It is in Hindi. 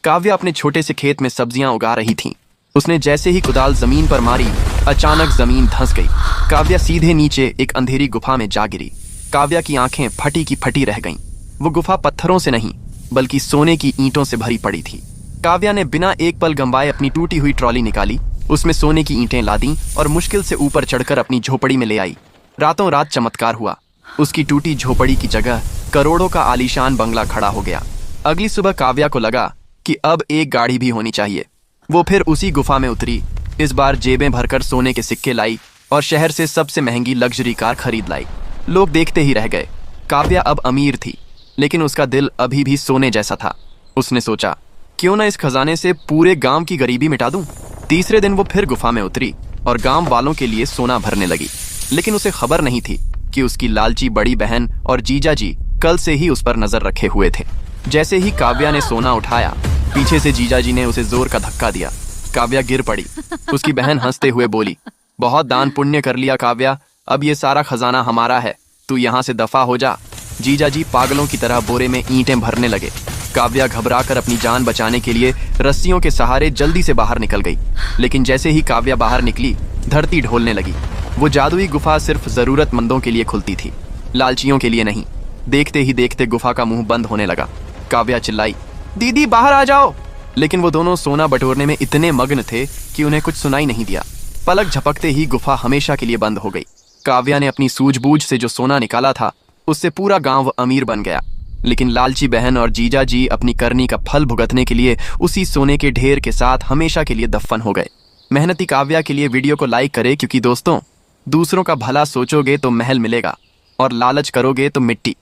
काव्या अपने छोटे से खेत में सब्जियां उगा रही थी। उसने जैसे ही कुदाल जमीन पर मारी, अचानक जमीन धंस गई। काव्या सीधे नीचे एक अंधेरी गुफा में जा गिरी। काव्या की आंखें फटी की फटी रह गईं। वो गुफा पत्थरों से नहीं बल्कि सोने की ईंटों से भरी पड़ी थी। काव्या ने बिना एक पल गंवाए अपनी टूटी हुई ट्रॉली निकाली, उसमें सोने की ईंटें लादीं और मुश्किल से ऊपर चढ़कर अपनी झोपड़ी में ले आई। रातों रात चमत्कार हुआ। उसकी टूटी झोपड़ी की जगह करोड़ों का आलीशान बंगला खड़ा हो गया। अगली सुबह काव्या को लगा कि अब एक गाड़ी भी होनी चाहिए। वो फिर उसी गुफा में उतरी। इस बार जेबें भरकर सोने के सिक्के लाई और शहर से सबसे महंगी लग्जरी कार खरीद लाई। लोग देखते ही रह गए। काव्या अब अमीर थी, लेकिन उसका दिल अभी भी सोने जैसा था। उसने सोचा, क्यों ना इस खजाने से पूरे गांव की गरीबी मिटा दूं। तीसरे दिन वो फिर गुफा में उतरी और गांव वालों के लिए सोना भरने लगी। लेकिन उसे खबर नहीं थी कि उसकी लालची बड़ी बहन और जीजा जी कल से ही उस पर नजर रखे हुए थे। जैसे ही काव्या ने सोना उठाया, पीछे से जीजा जी ने उसे जोर का धक्का दिया। काव्या गिर पड़ी। उसकी बहन हंसते हुए बोली, बहुत दान पुण्य कर लिया काव्या, अब ये सारा खजाना हमारा है, तू यहाँ से दफा हो जा। जीजा जी पागलों की तरह बोरे में ईंटें भरने लगे। काव्या घबराकर अपनी जान बचाने के लिए रस्सियों के सहारे जल्दी से बाहर निकल गई। लेकिन जैसे ही काव्या बाहर निकली, धरती ढोलने लगी। वो जादुई गुफा सिर्फ जरूरतमंदों के लिए खुलती थी, लालचियों के लिए नहीं। देखते ही देखते गुफा का मुंह बंद होने लगा। काव्या चिल्लाई, दीदी बाहर आ जाओ। लेकिन वो दोनों सोना बटोरने में इतने मग्न थे कि उन्हें कुछ सुनाई नहीं दिया। पलक झपकते ही गुफा हमेशा के लिए बंद हो गई। काव्या ने अपनी सूझबूझ से जो सोना निकाला था, उससे पूरा गांव अमीर बन गया। लेकिन लालची बहन और जीजा जी अपनी करनी का फल भुगतने के लिए उसी सोने के ढेर के साथ हमेशा के लिए दफन हो गए। मेहनती काव्या के लिए वीडियो को लाइक करें, क्योंकि दोस्तों, दूसरों का भला सोचोगे तो महल मिलेगा और लालच करोगे तो मिट्टी।